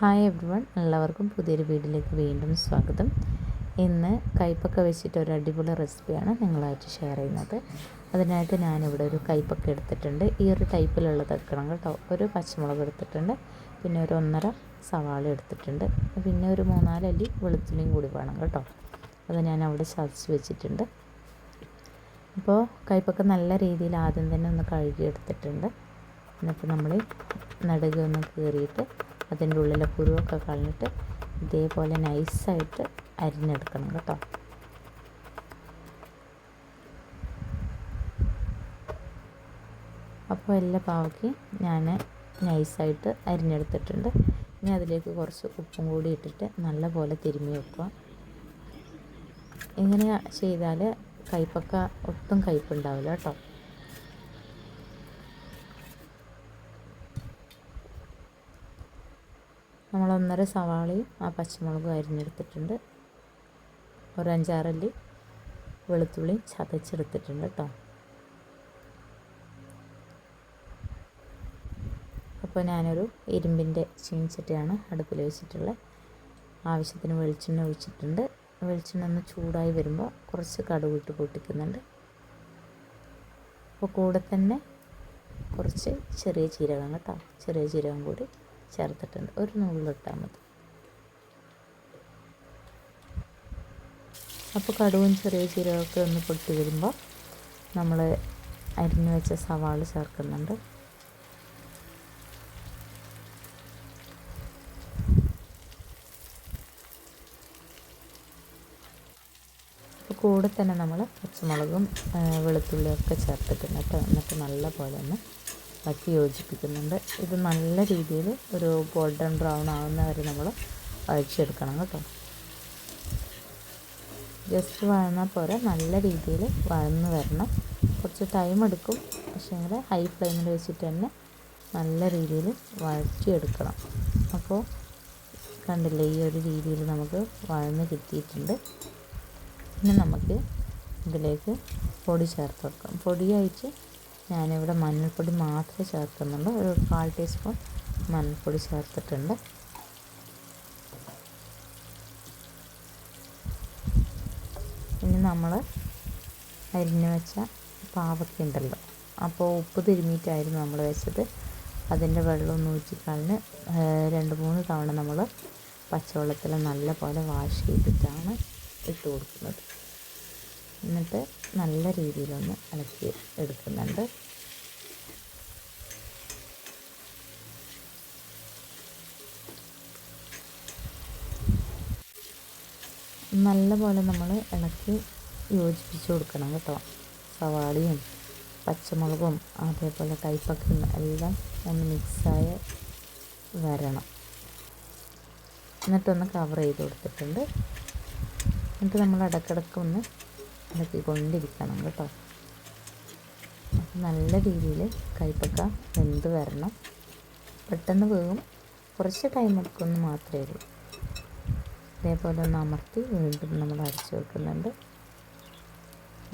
Hi everyone, എല്ലാവർക്കും പുതിയൊരു വീഡിയോയിലേക്ക് വീണ്ടും സ്വാഗതം. ഇന്ന് കൈപ്പക്ക വെച്ചിട്ട് ഒരു അടിപൊളി റെസിപ്പിയാണ് നിങ്ങളായിട്ട് ഷെയർ ചെയ്യുന്നത്. അതിനായിട്ട് ഞാനിവിടെ ഒരു കൈപ്പക്ക എടുത്തിട്ടുണ്ട്. ഈ ഒരു ടൈപ്പിലുള്ളത് എടുക്കണം കേട്ടോ. ഒരു പച്ചമുളക് എടുത്തിട്ടുണ്ട്, പിന്നെ ഒരു 1.5 സവാള എടുത്തിട്ടുണ്ട്, പിന്നെ ഒരു 3-4 അല്ലി വെളുത്തുള്ളിയും കൂടി വേണം കേട്ടോ. അത് ഞാൻ അവിടെ ചതച്ച് വെച്ചിട്ടുണ്ട്. അപ്പോൾ കൈപ്പക്ക നല്ല രീതിയിൽ ആദ്യം തന്നെ ഒന്ന് കഴുകി എടുത്തിട്ടുണ്ട്. എന്നിട്ട് നമ്മൾ നടുകെ ഒന്ന് കീറിയിട്ട് അതിൻ്റെ ഉള്ളിലെ കുരുവൊക്കെ കളഞ്ഞിട്ട് ഇതേപോലെ നൈസായിട്ട് അരിഞ്ഞെടുക്കണം കേട്ടോ. അപ്പോൾ എല്ലാ പാവയ്ക്ക് ഞാൻ നൈസായിട്ട് അരിഞ്ഞെടുത്തിട്ടുണ്ട്. ഇനി അതിലേക്ക് കുറച്ച് ഉപ്പും കൂടി ഇട്ടിട്ട് നല്ലപോലെ തിരുമ്മി വെക്കുക. ഇങ്ങനെ ചെയ്താൽ കൈപ്പക്ക ഒട്ടും കയ്പ്പുണ്ടാവില്ല കേട്ടോ. നമ്മൾ 1.5 സവാളയും ആ പച്ചമുളകും അരിഞ്ഞെടുത്തിട്ടുണ്ട്. ഒരു 5-6 അല്ലി വെളുത്തുള്ളിയും ചതച്ചെടുത്തിട്ടുണ്ട് കേട്ടോ. അപ്പോൾ ഞാനൊരു ഇരുമ്പിൻ്റെ ചീനച്ചട്ടിയാണ് അടുപ്പിൽ വെച്ചിട്ടുള്ളത്. ആവശ്യത്തിന് വെളിച്ചെണ്ണ ഒഴിച്ചിട്ടുണ്ട്. വെളിച്ചെണ്ണ ഒന്ന് ചൂടായി വരുമ്പോൾ കുറച്ച് കടുക് ഇട്ട് പൊട്ടിക്കുന്നുണ്ട്. അപ്പോൾ കൂടെ തന്നെ കുറച്ച് ചെറിയ ജീരകം കേട്ടോ, ചെറിയ ജീരകം കൂടി ചേർത്തിട്ടുണ്ട്. ഒരു നുള്ളിട്ടാൽ മതി. അപ്പോൾ കടുവും ചെറിയ ജീരകമൊക്കെ ഒന്ന് പൊട്ടി വരുമ്പോൾ നമ്മൾ അരിഞ്ഞു വെച്ച സവാള ചേർക്കുന്നുണ്ട്. അപ്പോൾ കൂടെ തന്നെ നമ്മൾ പച്ചമുളകും വെളുത്തുള്ളിയൊക്കെ ചേർത്തിട്ടുണ്ട് കേട്ടോ. എന്നിട്ട് നല്ലപോലെ ഒന്ന് ആക്കി യോജിപ്പിക്കുന്നുണ്ട്. ഇത് നല്ല രീതിയിൽ ഒരു ഗോൾഡൻ ബ്രൗൺ ആവുന്ന വരെ നമ്മൾ വഴച്ചെടുക്കണം കേട്ടോ. ജസ്റ്റ് വഴന്നാൽ പോരാ, നല്ല രീതിയിൽ വഴന്ന് വരണം. കുറച്ച് ടൈം എടുക്കും, പക്ഷേ ഹൈ ഫ്ലെയിമിൽ വെച്ചിട്ട് തന്നെ നല്ല രീതിയിൽ വഴറ്റിയെടുക്കണം. അപ്പോൾ കണ്ടില്ലേ, ഈ ഒരു രീതിയിൽ നമുക്ക് വഴന്ന് കിട്ടിയിട്ടുണ്ട്. പിന്നെ നമുക്ക് ഇതിലേക്ക് പൊടി ചേർത്ത് വെക്കാം. പൊടിയായിട്ട് ഞാനിവിടെ മഞ്ഞൾപ്പൊടി മാത്രമേ ചേർക്കുന്നുള്ളൂ. ഒരു 1/4 ടീസ്പൂൺ മഞ്ഞൾപ്പൊടി ചേർത്തിട്ടുണ്ട്. ഇനി നമ്മൾ അരിഞ്ഞു വെച്ച പാവയ്ക്ക ഉണ്ടല്ലോ, അപ്പോൾ ഉപ്പ് തിരുമ്മിയിട്ടായിരുന്നു നമ്മൾ വെച്ചത്. അതിൻ്റെ വെള്ളം ഒന്ന് ഊറ്റിക്കളഞ്ഞ് 2-3 തവണ നമ്മൾ പച്ചവെള്ളത്തിൽ നല്ല പോലെ വാഷ് ചെയ്തിട്ടാണ് ഇട്ട് കൊടുക്കുന്നത്. എന്നിട്ട് നല്ല രീതിയിലൊന്ന് ഇളക്കി എടുക്കുന്നുണ്ട്. നല്ലപോലെ നമ്മൾ ഇളക്കി യോജിപ്പിച്ച് കൊടുക്കണം കേട്ടോ. സവാളയും പച്ചമുളകും അതേപോലെ കൈപ്പക്കയും എല്ലാം ഒന്ന് മിക്സായി വരണം. എന്നിട്ടൊന്ന് കവർ ചെയ്ത് കൊടുത്തിട്ടുണ്ട്. എന്നിട്ട് നമ്മൾ ഇടയ്ക്കിടയ്ക്ക് ഒന്ന് ഇളക്കിക്കൊണ്ടിരിക്കണം കേട്ടോ. അപ്പം നല്ല രീതിയിൽ കൈപ്പക്ക വെന്ത് വരണം. പെട്ടെന്ന് വേവും, കുറച്ച് ടൈം എടുക്കുമെന്ന് മാത്രമേ ഉള്ളൂ. ഇതേപോലെ ഒന്ന് അമർത്തി വീണ്ടും നമ്മൾ അടച്ചു വെക്കുന്നുണ്ട്.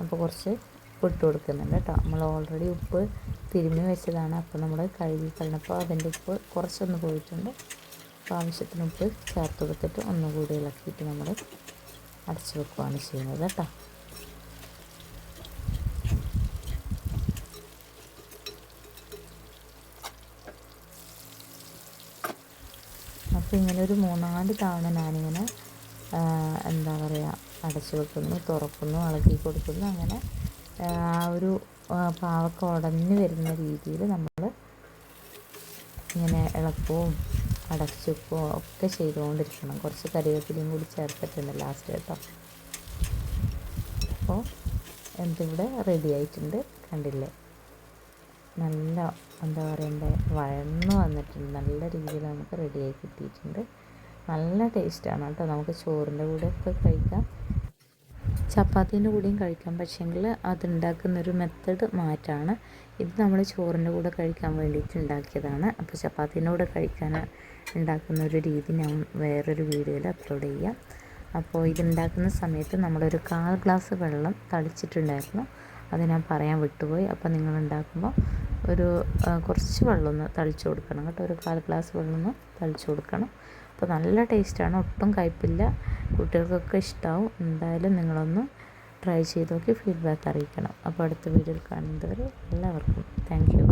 അപ്പോൾ കുറച്ച് ഉപ്പ് ഇട്ട് കൊടുക്കുന്നുണ്ട് കേട്ടോ. നമ്മൾ ഓൾറെഡി ഉപ്പ് തിരുമ്മി വെച്ചതാണ്. അപ്പോൾ നമ്മൾ കഴുകി കഴിഞ്ഞപ്പോൾ അതിൻ്റെ ഉപ്പ് കുറച്ചൊന്ന് പോയിട്ടുണ്ട്. അപ്പോൾ ആവശ്യത്തിന് ഉപ്പ് ചേർത്ത് കൊടുത്തിട്ട് ഒന്നുകൂടി ഇളക്കിയിട്ട് നമ്മൾ അടച്ചു വെക്കുകയാണ് ചെയ്യുന്നത് കേട്ടോ. അപ്പോൾ ഇങ്ങനെ ഒരു 3-4 തവണ ഞാനിങ്ങനെ എന്താ പറയുക, അടച്ചു വെക്കുന്നു, തുറക്കുന്നു, ഇളക്കി കൊടുക്കുന്നു. അങ്ങനെ ആ ഒരു പാവക്ക ഉടഞ്ഞ് വരുന്ന രീതിയിൽ നമ്മൾ ഇങ്ങനെ ഇളക്കവും അടച്ചു വെക്കുകയും ഒക്കെ ചെയ്തുകൊണ്ടിരിക്കണം. കുറച്ച് കറിവേപ്പിലയും കൂടി ചേർത്തിട്ടുണ്ട് ലാസ്റ്റ് കേട്ടോ. അപ്പോൾ എന്തിവിടെ റെഡി ആയിട്ടുണ്ട്, കണ്ടില്ലേ. നല്ല എന്താ പറയണ്ടേ, വഴന്ന് വന്നിട്ടുണ്ട്. നല്ല രീതിയിൽ നമുക്ക് റെഡിയായി കിട്ടിയിട്ടുണ്ട്. നല്ല ടേസ്റ്റാണ് കേട്ടോ. നമുക്ക് ചോറിൻ്റെ കൂടെയൊക്കെ കഴിക്കാം, ചപ്പാത്തീൻ്റെ കൂടെയും കഴിക്കാം. പക്ഷേങ്കിൽ അതുണ്ടാക്കുന്നൊരു മെത്തേഡ് മാറ്റാണ്. ഇത് നമ്മൾ ചോറിൻ്റെ കൂടെ കഴിക്കാൻ വേണ്ടിയിട്ട് ഉണ്ടാക്കിയതാണ്. അപ്പോൾ ചപ്പാത്തീൻ്റെ കൂടെ കഴിക്കാൻ ഉണ്ടാക്കുന്ന ഒരു രീതി ഞാൻ വേറൊരു വീഡിയോയിൽ അപ്ലോഡ് ചെയ്യാം. അപ്പോൾ ഇതുണ്ടാക്കുന്ന സമയത്ത് നമ്മളൊരു 1/4 ഗ്ലാസ് വെള്ളം തളിച്ചിട്ടുണ്ടായിരുന്നു. അത് ഞാൻ പറയാൻ വിട്ടുപോയി. അപ്പോൾ നിങ്ങൾ ഉണ്ടാക്കുമ്പോൾ ഒരു കുറച്ച് വെള്ളം ഒന്ന് തളിച്ച് കൊടുക്കണം കേട്ടോ, ഒരു 1/4 ഗ്ലാസ് വെള്ളം ഒന്ന് തളിച്ച് കൊടുക്കണം. അപ്പോൾ നല്ല ടേസ്റ്റാണ്, ഒട്ടും കയ്പില്ല, കുട്ടികൾക്കൊക്കെ ഇഷ്ടമാവും. എന്തായാലും നിങ്ങളൊന്ന് ട്രൈ ചെയ്ത് നോക്കി ഫീഡ്ബാക്ക് അറിയിക്കണം. അപ്പോൾ അടുത്ത വീഡിയോയിൽ കാണുന്നതുവരെ എല്ലാവർക്കും താങ്ക് യു.